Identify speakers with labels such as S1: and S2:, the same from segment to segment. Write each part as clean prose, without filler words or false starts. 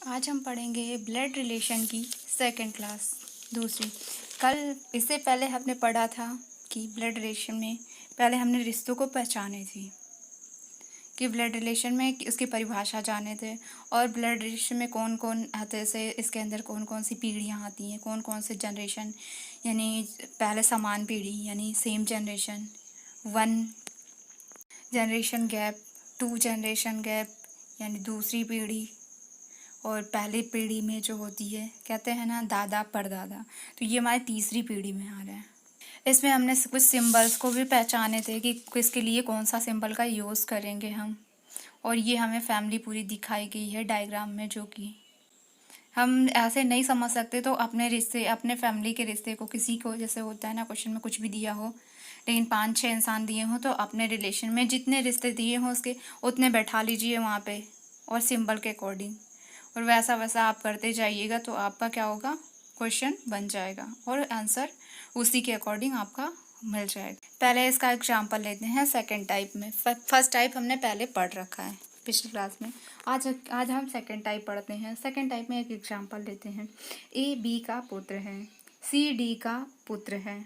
S1: आज हम पढ़ेंगे ब्लड रिलेशन की सेकंड क्लास दूसरी। कल इससे पहले हमने पढ़ा था कि ब्लड रिलेशन में पहले हमने रिश्तों को पहचाने थे, कि ब्लड रिलेशन में उसकी परिभाषा जाने थे और ब्लड रिलेशन में कौन कौन आते से इसके अंदर कौन कौन सी पीढ़ियाँ आती हैं, कौन कौन से जनरेशन, यानी पहले समान पीढ़ी यानी same generation, 1 generation gap, 2 generation gap यानी दूसरी पीढ़ी, और पहली पीढ़ी में जो होती है कहते हैं ना दादा परदादा, तो ये हमारी तीसरी पीढ़ी में आ रहा है। इसमें हमने कुछ सिंबल्स को भी पहचाने थे कि किसके लिए कौन सा सिंबल का यूज़ करेंगे हम, और ये हमें फैमिली पूरी दिखाई गई है डायग्राम में, जो कि हम ऐसे नहीं समझ सकते। तो अपने रिश्ते, अपने फैमिली के रिश्ते को, किसी को जैसे होता है ना क्वेश्चन में कुछ भी दिया हो लेकिन 5-6 इंसान दिए हों, तो अपने रिलेशन में जितने रिश्ते दिए हों उसके उतने बैठा लीजिए वहाँ पे और सिंबल के अकॉर्डिंग, और वैसा वैसा आप करते जाइएगा तो आपका क्या होगा, क्वेश्चन बन जाएगा और आंसर उसी के अकॉर्डिंग आपका मिल जाएगा। पहले इसका एग्जांपल लेते हैं सेकंड टाइप में। फर्स्ट टाइप हमने पहले पढ़ रखा है पिछली क्लास में। आज हम सेकंड टाइप पढ़ते हैं। सेकंड टाइप में एक एग्जांपल लेते हैं। ए बी का पुत्र है, सी डी का पुत्र है,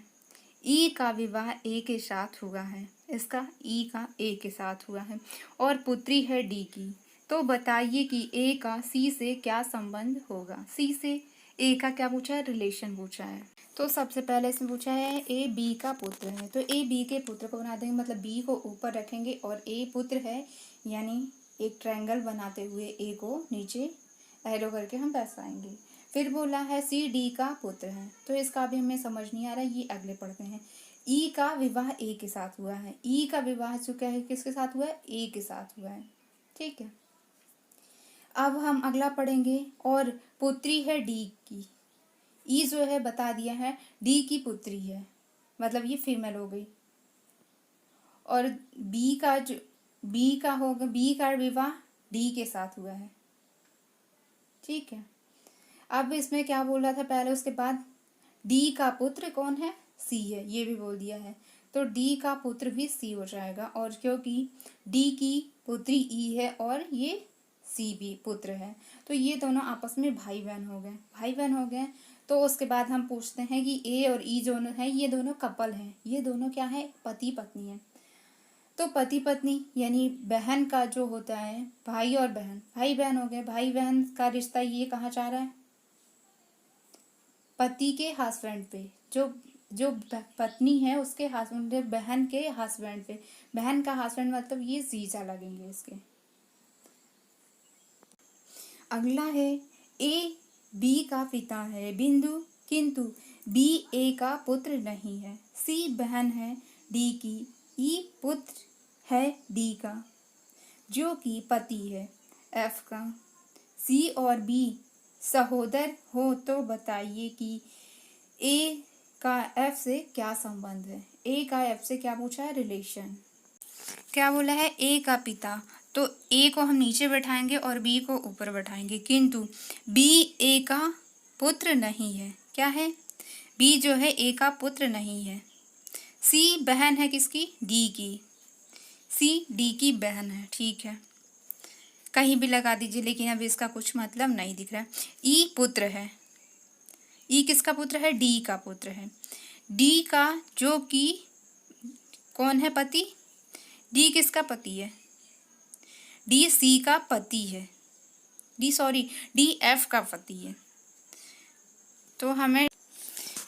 S1: ई का विवाह ए के साथ हुआ है, इसका ई का ए के साथ हुआ है और पुत्री है डी की। तो बताइए कि ए का सी से क्या संबंध होगा। सी से ए का क्या पूछा है, रिलेशन पूछा है। तो सबसे पहले इसमें पूछा है ए बी का पुत्र है, तो ए बी के पुत्र को बना देंगे, मतलब बी को ऊपर रखेंगे और ए पुत्र है, यानी एक ट्रायंगल बनाते हुए ए को नीचे एरो करके हम दर्शाएंगे। फिर बोला है सी डी का पुत्र है, तो इसका भी हमें समझ नहीं आ रहा, ये अगले पढ़ते हैं। ई का विवाह ए के साथ हुआ है, ई का विवाह जो क्या है किसके साथ हुआ है, ए के साथ हुआ है, ठीक है। अब हम अगला पढ़ेंगे और पुत्री है डी की। ई जो है बता दिया है डी की पुत्री है, मतलब ये फीमेल हो गई। और बी का विवाह डी के साथ हुआ है, ठीक है। अब इसमें क्या बोल रहा था पहले, उसके बाद डी का पुत्र कौन है, सी है, ये भी बोल दिया है, तो डी का पुत्र भी सी हो जाएगा। और क्योंकि डी की पुत्री ई है और ये सी भी पुत्र है, तो ये दोनों आपस में भाई बहन हो गए। तो उसके बाद हम पूछते हैं कि ए और ई दोनों है, ये दोनों कपल हैं, ये दोनों क्या है, पति पत्नी है। तो पति पत्नी यानी बहन का जो होता है भाई और बहन, भाई बहन हो गए, भाई बहन का रिश्ता ये कहाँ जा रहा है, पति के हस्बैंड पे, जो जो पत्नी है उसके हस्बैंड, बहन के हस्बैंड पे, बहन का हस्बैंड मतलब ये जीजा लगेंगे इसके। अगला है ए बी का पिता है बिंदु, किंतु बी ए का पुत्र नहीं है, सी बहन है डी की, ई पुत्र है डी का जो कि पति है एफ का, सी और बी सहोदर हो, तो बताइए कि ए का एफ से क्या संबंध है। ए का एफ से क्या पूछा है, रिलेशन। क्या बोला है, ए का पिता, तो ए को हम नीचे बैठाएंगे और बी को ऊपर बैठाएंगे, किंतु बी ए का पुत्र नहीं है। क्या है, बी जो है ए का पुत्र नहीं है। सी बहन है किसकी, डी की, सी डी की बहन है, ठीक है, कहीं भी लगा दीजिए, लेकिन अब इसका कुछ मतलब नहीं दिख रहा है। ई पुत्र है, ई किसका पुत्र है, डी का पुत्र है, डी का जो कि कौन है, पति, डी किसका पति है, डी सी का पति है, डी एफ का पति है।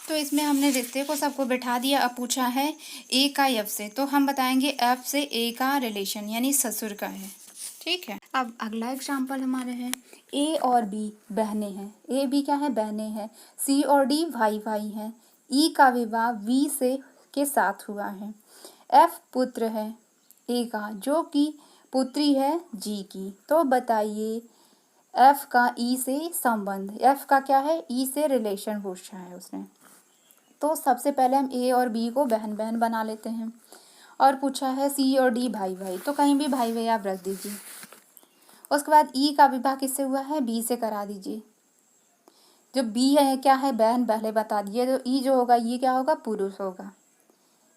S1: तो इसमें हमने रिश्ते को सबको बैठा दिया। अब पूछा है ए का एफ से, तो हम बताएंगे एफ से ए का रिलेशन यानी ससुर का है, ठीक है। अब अगला एग्जाम्पल हमारे हैं, ए और बी बहनें हैं, ए बी क्या है, बहनें हैं, सी और डी भाई भाई हैं, ई का विवाह वी से के साथ हुआ है, एफ पुत्र है ए का जो कि पुत्री है जी की। तो बताइए एफ का ई से संबंध, एफ का क्या है, ई से रिलेशन पूछा है उसने। तो सबसे पहले हम ए और बी को बहन बहन बना लेते हैं, और पूछा है सी और डी भाई भाई, तो कहीं भी भाई भाई आप रख दीजिए। उसके बाद ई का विवाह किससे हुआ है, बी से करा दीजिए। जो बी है क्या है, बहन, पहले बता दिए। तो ई जो होगा ये क्या होगा, पुरुष होगा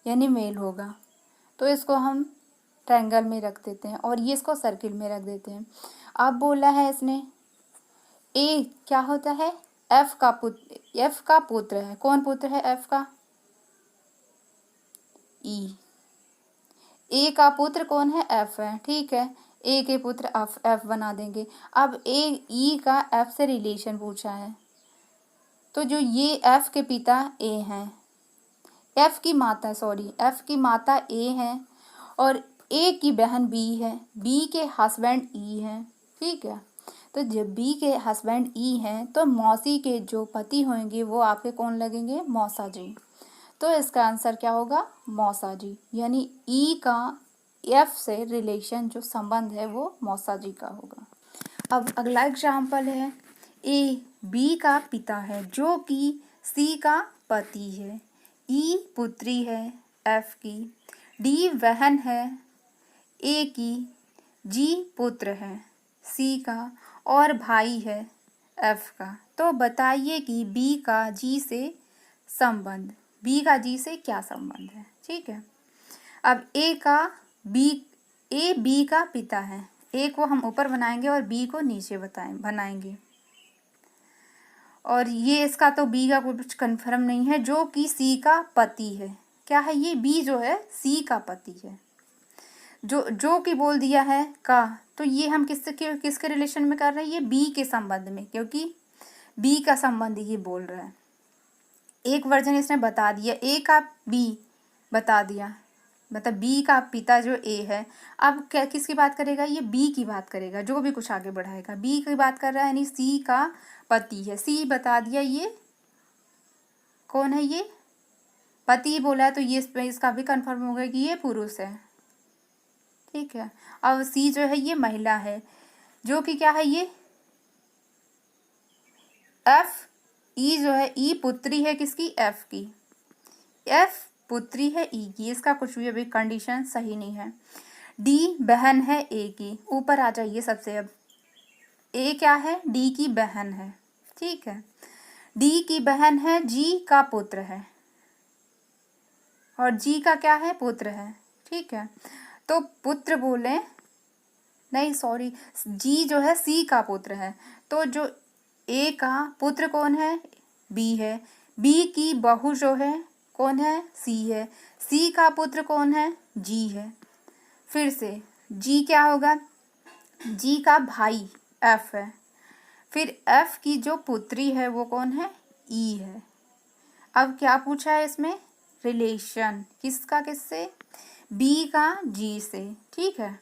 S1: यानी मेल होगा, तो इसको हम ट्रायंगल में रख देते हैं और ये इसको सर्किल में रख देते हैं। अब बोला है इसने ए क्या होता है, एफ का पुत्र है। कौन पुत्र है एफ का, ई। ए का पुत्र कौन है, एफ है, ठीक है। ए के पुत्र एफ बना देंगे। अब ए ई का एफ से रिलेशन पूछा है, तो जो ये एफ के पिता ए हैं, एफ की माता ए है, और ए की बहन बी है, बी के हस्बैंड ई हैं, ठीक है। तो जब बी के हस्बैंड ई हैं तो मौसी के जो पति होंगे वो आपके कौन लगेंगे, मौसा जी। तो इसका आंसर क्या होगा, मौसा जी, यानी ई का एफ से रिलेशन जो संबंध है वो मौसा जी का होगा। अब अगला एग्जाम्पल है, ए बी का पिता है जो कि सी का पति है, ई पुत्री है एफ की, डी बहन है ए की, जी पुत्र है सी का, और भाई है एफ का। तो बताइए कि बी का जी से संबंध, बी का जी से क्या संबंध है, ठीक है। अब ए बी का पिता है, ए को हम ऊपर बनाएंगे और बी को नीचे बनाएंगे। और ये इसका तो बी का कुछ कन्फर्म नहीं है, जो कि सी का पति है। क्या है ये, बी जो है सी का पति है। जो कि बोल दिया है का, तो ये हम किसके रिलेशन में कर रहे हैं, ये बी के संबंध में, क्योंकि बी का संबंध ये बोल रहा है। एक वर्जन इसने बता दिया, ए का बी बता दिया, मतलब बी का पिता जो ए है। अब क्या किसकी बात करेगा, ये बी की बात करेगा, जो भी कुछ आगे बढ़ाएगा बी की बात कर रहा है, यानी सी का पति है। सी बता दिया, ये कौन है, ये पति बोला है, तो ये इसका भी कंफर्म हो गया कि ये पुरुष है, ठीक है। अब सी जो है ये महिला है, जो कि क्या है, ये एफ, ई जो है, ई पुत्री है किसकी, एफ की, एफ पुत्री है ई की, इसका कुछ भी अभी कंडीशन सही नहीं है। डी बहन है ए की, ऊपर आ जाइए सबसे। अब ए क्या है, डी की बहन है, ठीक है। डी की बहन है, जी का पुत्र है, और जी का क्या है, पुत्र है, ठीक है। तो पुत्र बोले नहीं, सॉरी, जी जो है सी का पुत्र है, तो जो ए का पुत्र कौन है, बी है। बी की बहू जो है कौन है, सी है। सी का पुत्र कौन है, जी है। फिर से जी क्या होगा, जी का भाई एफ है। फिर एफ की जो पुत्री है वो कौन है, ई है। अब क्या पूछा है इसमें, रिलेशन किसका किससे, बी का जी से, ठीक है।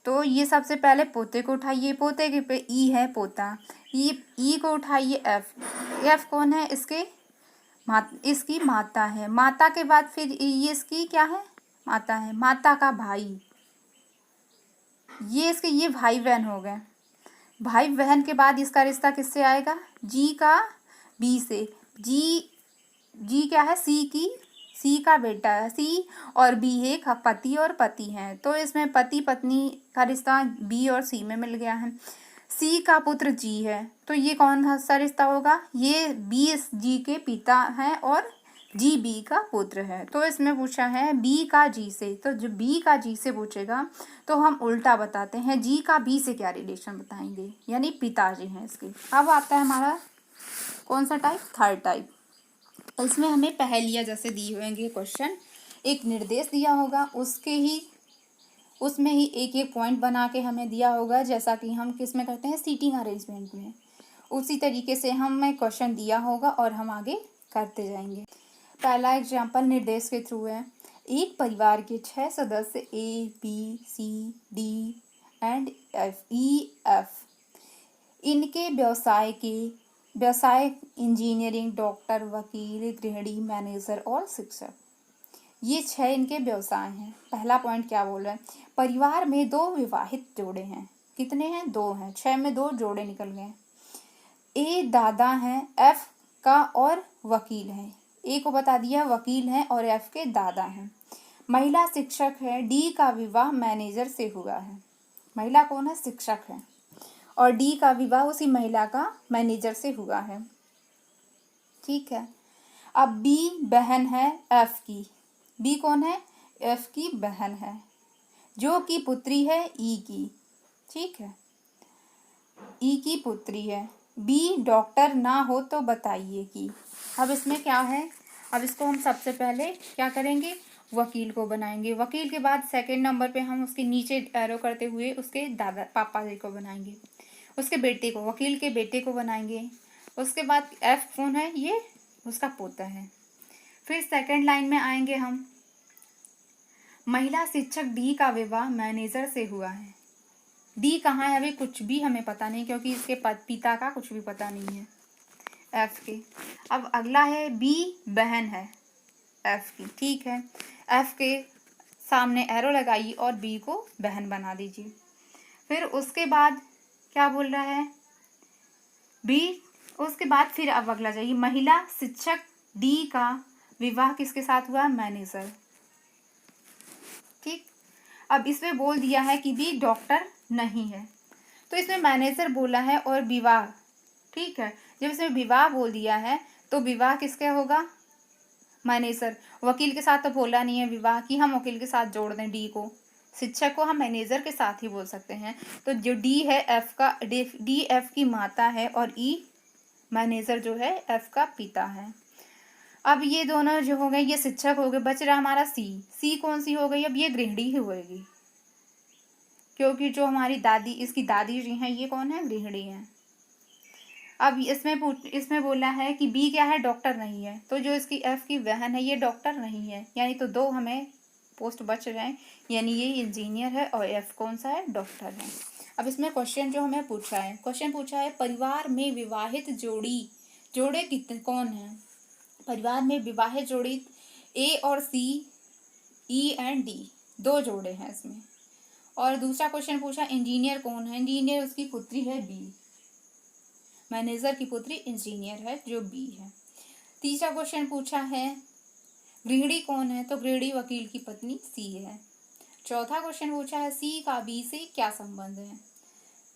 S1: तो ये सबसे पहले पोते को उठाइए, पोते के पे ई है पोता, ई को उठाइए एफ, एफ कौन है, इसकी माता है। माता के बाद फिर ये इसकी क्या है, माता है, माता का भाई, ये भाई बहन हो गए। भाई बहन के बाद इसका रिश्ता किससे आएगा, जी का बी से। जी क्या है, सी का बेटा है, सी और बी एक पति और पति हैं, तो इसमें पति पत्नी का रिश्ता बी और सी में मिल गया है। सी का पुत्र जी है, तो ये कौन सा रिश्ता होगा, ये बी जी के पिता हैं और जी बी का पुत्र है। तो इसमें पूछा है बी का जी से, तो जो बी का जी से पूछेगा तो हम उल्टा बताते हैं, जी का बी से क्या रिलेशन बताएंगे, यानी पिताजी हैं इसके। अब आता है हमारा कौन सा टाइप, थर्ड टाइप। इसमें हमें पहेलियाँ जैसे दी होंगे क्वेश्चन, एक निर्देश दिया होगा, उसमें ही एक एक पॉइंट बना के हमें दिया होगा, जैसा कि हम किस में करते हैं, सीटिंग अरेंजमेंट में। उसी तरीके से हमें क्वेश्चन दिया होगा और हम आगे करते जाएंगे। पहला एग्जाम्पल निर्देश के थ्रू है, एक परिवार के 6 सदस्य A B C D and F, इनके व्यवसाय इंजीनियरिंग, डॉक्टर, वकील, गृहिणी, मैनेजर और शिक्षक, ये 6 इनके व्यवसाय हैं। पहला पॉइंट क्या बोल रहा है, परिवार में 2 विवाहित जोड़े हैं, कितने हैं, 2 हैं, 6 में 2 जोड़े निकल गए। ए दादा हैं एफ का और वकील हैं, ए को बता दिया वकील हैं और एफ के दादा हैं। महिला शिक्षक है, डी का विवाह मैनेजर से हुआ है, महिला कौन है, शिक्षक है, और डी का विवाह उसी महिला का मैनेजर से हुआ है, ठीक है। अब बी बहन है एफ की, बी कौन है, एफ की बहन है, जो कि पुत्री है ई की, ठीक है। ई की पुत्री है। बी डॉक्टर ना हो तो बताइए कि। अब इसमें क्या है, अब इसको हम सबसे पहले क्या करेंगे, वकील को बनाएंगे। वकील के बाद सेकंड नंबर पे हम उसके नीचे एरो करते हुए उसके दादा पापा जी को बनाएंगे, उसके बेटे को, वकील के बेटे को बनाएंगे। उसके बाद एफ कौन है, ये उसका पोता है। फिर सेकंड लाइन में आएंगे हम, महिला शिक्षक डी का विवाह मैनेजर से हुआ है। डी कहाँ है अभी कुछ भी हमें पता नहीं, क्योंकि इसके पिता का कुछ भी पता नहीं है एफ के। अब अगला है बी बहन है एफ की, ठीक है। एफ के सामने एरो लगाइए और बी को बहन बना दीजिए। फिर उसके बाद क्या बोल रहा है बी, उसके बाद फिर अब अगला जाइए, महिला शिक्षक डी का विवाह किसके साथ हुआ, मैनेजर, ठीक। अब इसमें बोल दिया है कि बी डॉक्टर नहीं है, तो इसमें मैनेजर बोला है और विवाह, ठीक है। जब इसमें विवाह बोल दिया है तो विवाह किसका होगा, मैनेजर। वकील के साथ तो बोला नहीं है विवाह की, हम वकील के साथ जोड़ दें डी को, शिक्षक को हम मैनेजर के साथ ही बोल सकते हैं। तो जो डी है एफ का, डी एफ की माता है और ई मैनेजर जो है एफ का पिता है। अब ये दोनों जो हो गए ये शिक्षक हो गए, बच रहा हमारा सी। सी कौन सी हो गई, अब ये गृहिणी ही होगी, क्योंकि जो हमारी दादी, इसकी दादी जी हैं ये कौन है, गृहिणी हैं। अब इसमें बोला है कि बी क्या है, डॉक्टर नहीं है, तो जो इसकी एफ की बहन है ये डॉक्टर नहीं है, यानी तो दो हमें पोस्ट बच रहे हैं, यानी ये इंजीनियर है और एफ कौन सा है, डॉक्टर है। अब इसमें क्वेश्चन जो हमें पूछा है, क्वेश्चन पूछा है परिवार में विवाहित जोड़े कितने कौन है। परिवार में विवाहित जोड़ी ए और सी, ई एंड डी, दो जोड़े हैं इसमें। और दूसरा क्वेश्चन पूछा इंजीनियर कौन है, इंजीनियर उसकी पुत्री है बी, मैनेजर की पुत्री इंजीनियर है जो बी है। तीसरा क्वेश्चन पूछा है गृहिणी कौन है, तो गृहिणी वकील की पत्नी सी है। चौथा क्वेश्चन पूछा है सी का बी से क्या संबंध है,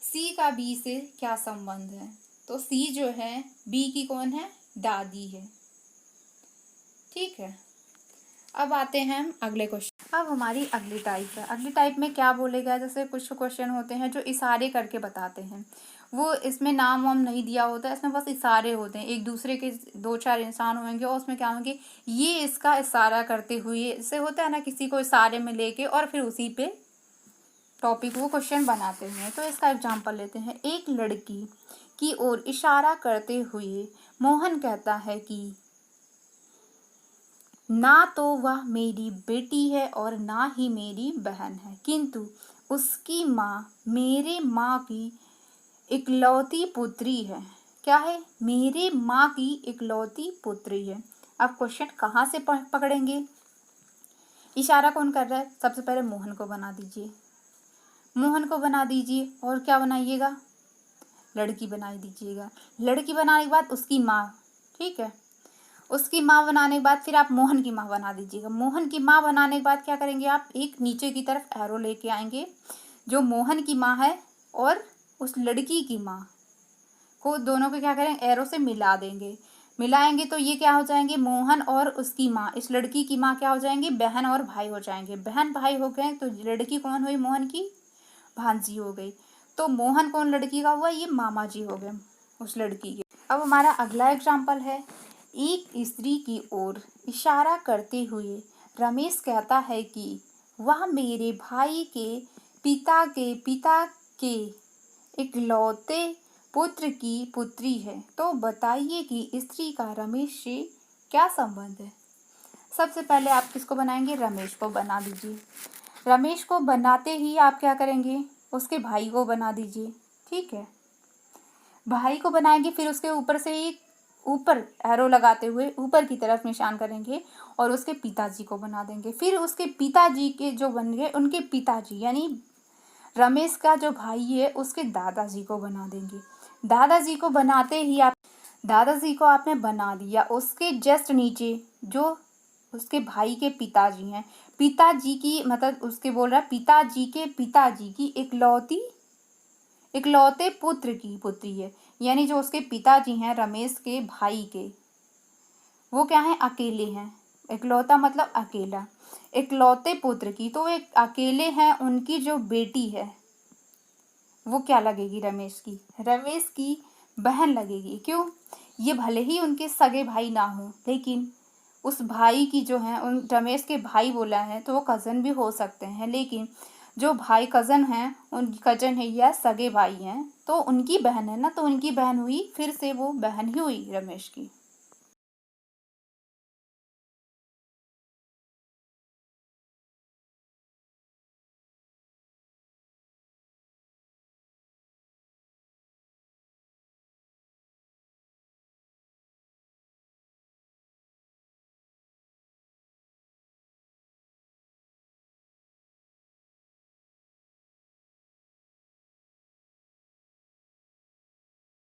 S1: सी का बी से क्या संबंध है, तो सी जो है बी की कौन है, दादी है, ठीक है। अब आते हैं हम अगले क्वेश्चन। अब हमारी अगली टाइप है, अगली टाइप में क्या बोलेगा, जैसे कुछ क्वेश्चन होते हैं जो इशारे करके बताते हैं, वो इसमें नाम वाम नहीं दिया होता है, इसमें बस इशारे होते हैं, एक दूसरे के दो चार इंसान होंगे और उसमें क्या होंगे, ये इसका इशारा करते हुए, इससे होता है ना किसी को इशारे में लेके और फिर उसी पे टॉपिक वो क्वेश्चन बनाते हैं। तो इसका एग्जाम्पल लेते हैं, एक लड़की की ओर इशारा करते हुए मोहन कहता है कि ना तो वह मेरी बेटी है और ना ही मेरी बहन है, किंतु उसकी माँ मेरे माँ की इकलौती पुत्री है। क्या है, मेरे माँ की इकलौती पुत्री है। अब क्वेश्चन कहाँ से पकड़ेंगे, इशारा कौन कर रहा है, सबसे पहले मोहन को बना दीजिए, मोहन को बना दीजिए और क्या बनाइएगा, लड़की बना दीजिएगा। लड़की बनाने के बाद उसकी माँ, ठीक है, उसकी माँ बनाने के बाद फिर आप मोहन की माँ बना दीजिएगा। मोहन की माँ बनाने के बाद क्या करेंगे, आप एक नीचे की तरफ एरो लेके आएंगे, जो मोहन की माँ है और उस लड़की की माँ को, दोनों को क्या करेंगे, एरो से मिला देंगे। मिलाएंगे तो ये क्या हो जाएंगे, मोहन और उसकी माँ, इस लड़की की माँ क्या हो जाएंगे, बहन और भाई हो जाएंगे। बहन भाई हो गए तो लड़की कौन हुई, मोहन की भांजी हो गई। तो मोहन कौन लड़की का हुआ, ये मामा जी हो गए उस लड़की के। अब हमारा अगला एग्जाम्पल है, एक स्त्री की ओर इशारा करते हुए रमेश कहता है कि वह मेरे भाई के पिता के इकलौते पुत्र की पुत्री है, तो बताइए कि स्त्री का रमेश से क्या संबंध है। सबसे पहले आप किसको बनाएंगे, रमेश को बना दीजिए। रमेश को बनाते ही आप क्या करेंगे, उसके भाई को बना दीजिए, ठीक है। भाई को बनाएंगे, फिर उसके ऊपर से एक ऊपर एरो लगाते हुए ऊपर की तरफ निशान करेंगे और उसके पिताजी को बना देंगे। फिर उसके पिताजी के जो बन गए उनके पिताजी, यानी रमेश का जो भाई है उसके दादाजी को बना देंगे। दादाजी को बनाते ही आप, दादाजी को आपने बना दिया, उसके जस्ट नीचे जो उसके भाई के पिताजी हैं, पिताजी की मतलब उसके बोल रहा है पिताजी के पिताजी की इकलौते पुत्र की पुत्री है, यानी जो उसके पिताजी हैं रमेश के भाई के, वो क्या है, अकेले हैं। इकलौता मतलब अकेला, इकलौते पुत्र की, तो एक अकेले हैं, उनकी जो बेटी है वो क्या लगेगी रमेश की? रमेश की बहन लगेगी। क्यों? ये भले ही उनके सगे भाई ना हो, लेकिन उस भाई की जो है, उन रमेश के भाई बोला है तो वो कज़न भी हो सकते हैं, लेकिन जो भाई कज़न हैं, उन कज़न है या सगे भाई हैं, तो उनकी बहन है ना, तो उनकी बहन हुई, फिर से वो बहन ही हुई रमेश की।